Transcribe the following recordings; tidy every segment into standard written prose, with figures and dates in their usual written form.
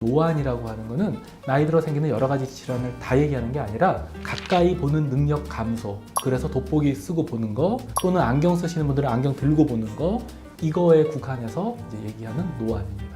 노안이라고 하는 거는 나이 들어 생기는 여러 가지 질환을 다 얘기하는 게 아니라 가까이 보는 능력 감소, 그래서 돋보기 쓰고 보는 거 또는 안경 쓰시는 분들은 안경 들고 보는 거, 이거에 국한해서 이제 얘기하는 노안입니다.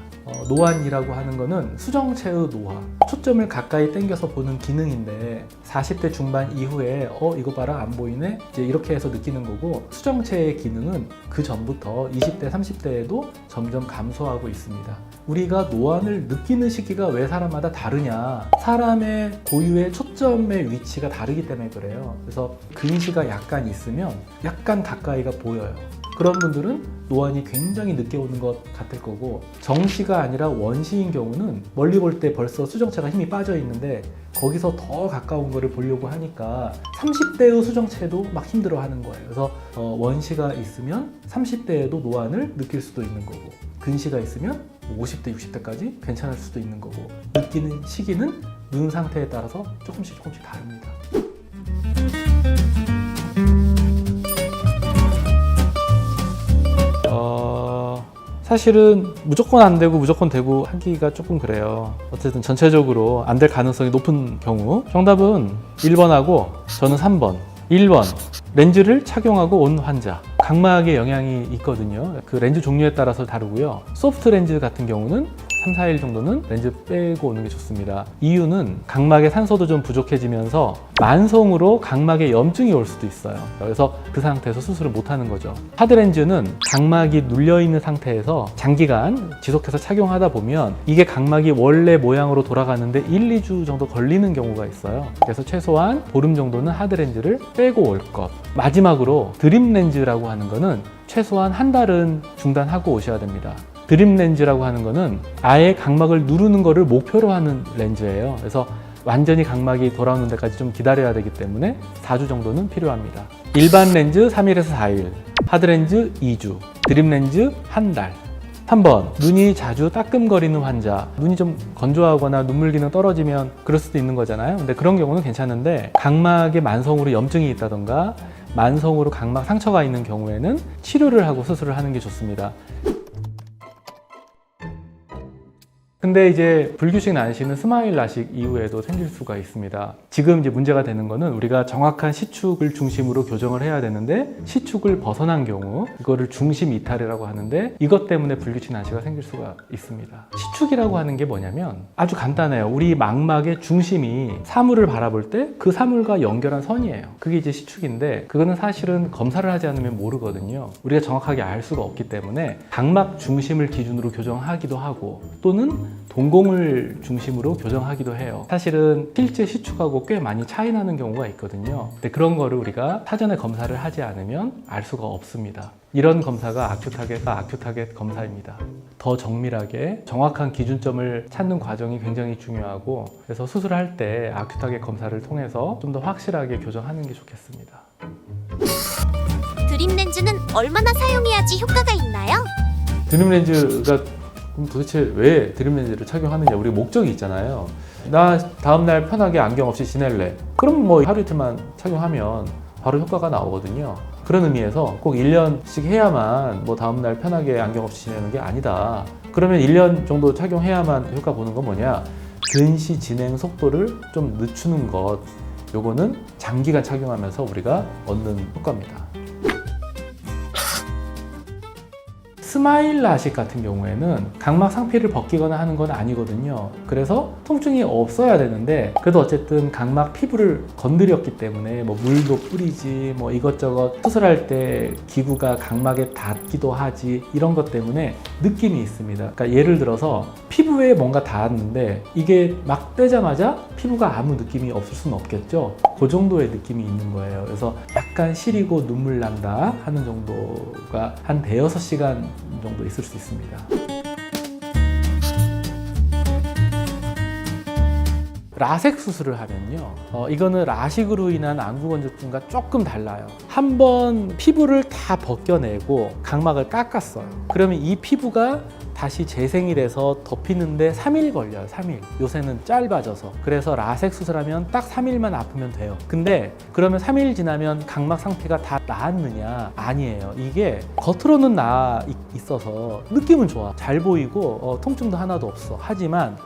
노안이라고 하는 거는 수정체의 노화, 초점을 가까이 당겨서 보는 기능인데 40대 중반 이후에 이거 봐라 안 보이네 이제 이렇게 해서 느끼는 거고, 수정체의 기능은 그 전부터 20대 30대에도 점점 감소하고 있습니다. 우리가 노안을 느끼는 시기가 왜 사람마다 다르냐, 사람의 고유의 초점의 위치가 다르기 때문에 그래요. 그래서 근시가 약간 있으면 약간 가까이가 보여요. 그런 분들은 노안이 굉장히 늦게 오는 것 같을 거고, 정시가 아니라 원시인 경우는 멀리 볼 때 벌써 수정체가 힘이 빠져 있는데 거기서 더 가까운 거를 보려고 하니까 30대의 수정체도 막 힘들어 하는 거예요. 그래서 원시가 있으면 30대에도 노안을 느낄 수도 있는 거고, 근시가 있으면 50대, 60대까지 괜찮을 수도 있는 거고, 느끼는 시기는 눈 상태에 따라서 조금씩 다릅니다. 사실은 무조건 안 되고 무조건 되고 하기가 조금 그래요. 어쨌든 전체적으로 안 될 가능성이 높은 경우, 정답은 1번하고 저는 3번. 1번, 렌즈를 착용하고 온 환자. 각막에 영향이 있거든요. 그 렌즈 종류에 따라서 다르고요. 소프트 렌즈 같은 경우는 3, 4일 정도는 렌즈 빼고 오는 게 좋습니다. 이유는 각막에 산소도 좀 부족해지면서 만성으로 각막에 염증이 올 수도 있어요. 그래서 그 상태에서 수술을 못 하는 거죠. 하드렌즈는 각막이 눌려있는 상태에서 장기간 지속해서 착용하다 보면 이게 각막이 원래 모양으로 돌아가는데 1, 2주 정도 걸리는 경우가 있어요. 그래서 최소한 보름 정도는 하드렌즈를 빼고 올 것. 마지막으로 드림렌즈라고 하는 거는 최소한 한 달은 중단하고 오셔야 됩니다. 드림렌즈라고 하는 거는 아예 각막을 누르는 거를 목표로 하는 렌즈예요. 그래서 완전히 각막이 돌아오는 데까지 좀 기다려야 되기 때문에 4주 정도는 필요합니다. 일반 렌즈 3일에서 4일, 하드렌즈 2주, 드림렌즈 한 달. 3번, 눈이 자주 따끔거리는 환자. 눈이 좀 건조하거나 눈물 기능 떨어지면 그럴 수도 있는 거잖아요. 근데 그런 경우는 괜찮은데, 각막에 만성으로 염증이 있다던가 만성으로 각막 상처가 있는 경우에는 치료를 하고 수술을 하는 게 좋습니다. 근데 이제 불규칙 난시는 스마일 라식 이후에도 생길 수가 있습니다. 지금 이제 문제가 되는 거는 우리가 정확한 시축을 중심으로 교정을 해야 되는데 시축을 벗어난 경우, 이거를 중심 이탈이라고 하는데 이것 때문에 불규칙 난시가 생길 수가 있습니다. 시축이라고 하는 게 뭐냐면 아주 간단해요. 우리 망막의 중심이 사물을 바라볼 때 그 사물과 연결한 선이에요. 그게 이제 시축인데, 그거는 사실은 검사를 하지 않으면 모르거든요. 우리가 정확하게 알 수가 없기 때문에 각막 중심을 기준으로 교정하기도 하고 또는 동공을 중심으로 교정하기도 해요. 사실은 실제 시축하고 꽤 많이 차이 나는 경우가 있거든요. 근데 그런 거를 우리가 사전에 검사를 하지 않으면 알 수가 없습니다. 이런 검사가 아큐타겟 검사입니다. 더 정밀하게 정확한 기준점을 찾는 과정이 굉장히 중요하고, 그래서 수술할 때 아큐타겟 검사를 통해서 좀 더 확실하게 교정하는 게 좋겠습니다. 드림렌즈는 얼마나 사용해야지 효과가 있나요? 드림렌즈가 그럼 도대체 왜 드림렌즈를 착용하느냐, 우리 목적이 있잖아요. 나 다음날 편하게 안경 없이 지낼래. 그럼 뭐 하루 이틀만 착용하면 바로 효과가 나오거든요. 그런 의미에서 꼭 1년씩 해야만 뭐 다음날 편하게 안경 없이 지내는 게 아니다. 그러면 1년 정도 착용해야만 효과 보는 건 뭐냐, 근시 진행 속도를 좀 늦추는 것. 요거는 장기간 착용하면서 우리가 얻는 효과입니다. 스마일 라식 같은 경우에는 각막 상피를 벗기거나 하는 건 아니거든요. 그래서 통증이 없어야 되는데, 그래도 어쨌든 각막 피부를 건드렸기 때문에 뭐 물도 뿌리지, 뭐 이것저것 수술할 때 기구가 각막에 닿기도 하지, 이런 것 때문에 느낌이 있습니다. 그러니까 예를 들어서 피부에 뭔가 닿았는데 이게 막 떼자마자 피부가 아무 느낌이 없을 수는 없겠죠. 그 정도의 느낌이 있는 거예요. 그래서 약간 시리고 눈물 난다 하는 정도가 한 5-6시간 정도 있을 수 있습니다. 라섹 수술을 하면요, 이거는 라식으로 인한 안구건조증과 조금 달라요. 한번 피부를 다 벗겨내고 각막을 깎았어요. 그러면 이 피부가 다시 재생이 돼서 덮이는데 3일 걸려요. 3일. 요새는 짧아져서. 그래서 라섹 수술하면 딱 3일만 아프면 돼요. 근데 그러면 3일 지나면 각막 상피가 다 나았느냐? 아니에요. 이게 겉으로는 나아 있어서 느낌은 좋아. 잘 보이고 통증도 하나도 없어. 하지만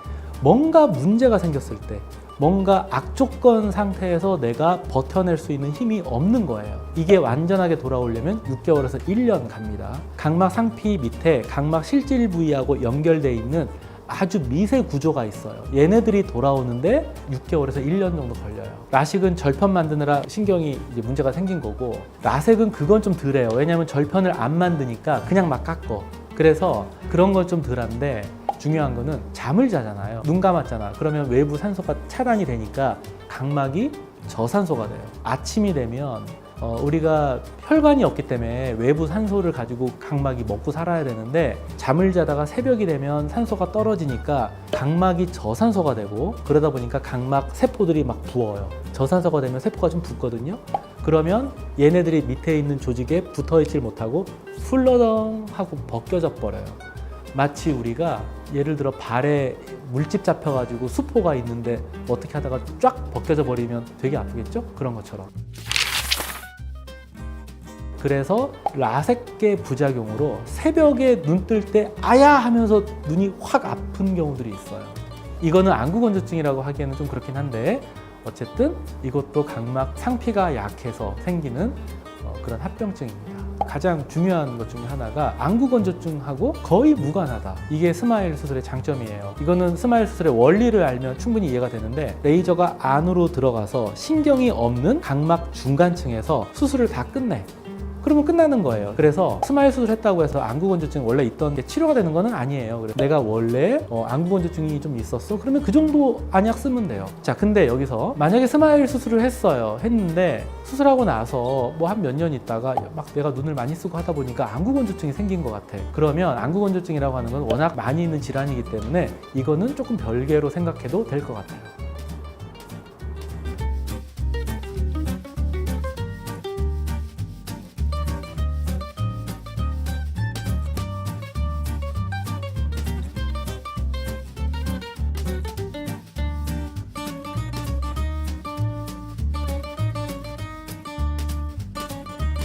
뭔가 문제가 생겼을 때 뭔가 악조건 상태에서 내가 버텨낼 수 있는 힘이 없는 거예요. 이게 완전하게 돌아오려면 6개월에서 1년 갑니다. 각막 상피 밑에 각막 실질 부위하고 연결되어 있는 아주 미세 구조가 있어요. 얘네들이 돌아오는데 6개월에서 1년 정도 걸려요. 라식은 절편 만드느라 신경이 이제 문제가 생긴 거고, 라섹은 그건 좀 덜해요. 왜냐하면 절편을 안 만드니까 그냥 막 깎어. 그래서 그런 건 좀 덜한데, 중요한 거는 잠을 자잖아요. 눈 감았잖아. 그러면 외부 산소가 차단이 되니까 각막이 저산소가 돼요. 아침이 되면 우리가 혈관이 없기 때문에 외부 산소를 가지고 각막이 먹고 살아야 되는데, 잠을 자다가 새벽이 되면 산소가 떨어지니까 각막이 저산소가 되고, 그러다 보니까 각막 세포들이 막 부어요. 저산소가 되면 세포가 좀 붓거든요. 그러면 얘네들이 밑에 있는 조직에 붙어 있질 못하고 훌러덩 하고 벗겨져 버려요. 마치 우리가 예를 들어 발에 물집 잡혀가지고 수포가 있는데 어떻게 하다가 쫙 벗겨져 버리면 되게 아프겠죠? 그런 것처럼. 그래서 라섹의 부작용으로 새벽에 눈 뜰 때 아야 하면서 눈이 확 아픈 경우들이 있어요. 이거는 안구건조증이라고 하기에는 좀 그렇긴 한데, 어쨌든 이것도 각막 상피가 약해서 생기는 그런 합병증입니다. 가장 중요한 것 중에 하나가 안구건조증하고 거의 무관하다. 이게 스마일 수술의 장점이에요. 이거는 스마일 수술의 원리를 알면 충분히 이해가 되는데, 레이저가 안으로 들어가서 신경이 없는 각막 중간층에서 수술을 다 끝내. 그러면 끝나는 거예요. 그래서 스마일 수술했다고 해서 안구건조증 원래 있던 게 치료가 되는 거는 아니에요. 그래서 내가 원래 안구건조증이 좀 있었어? 그러면 그 정도 안약 쓰면 돼요. 자, 근데 여기서 만약에 스마일 수술을 했는데 수술하고 나서 뭐 한 몇 년 있다가 막 내가 눈을 많이 쓰고 하다 보니까 안구건조증이 생긴 것 같아. 그러면 안구건조증이라고 하는 건 워낙 많이 있는 질환이기 때문에 이거는 조금 별개로 생각해도 될 것 같아요.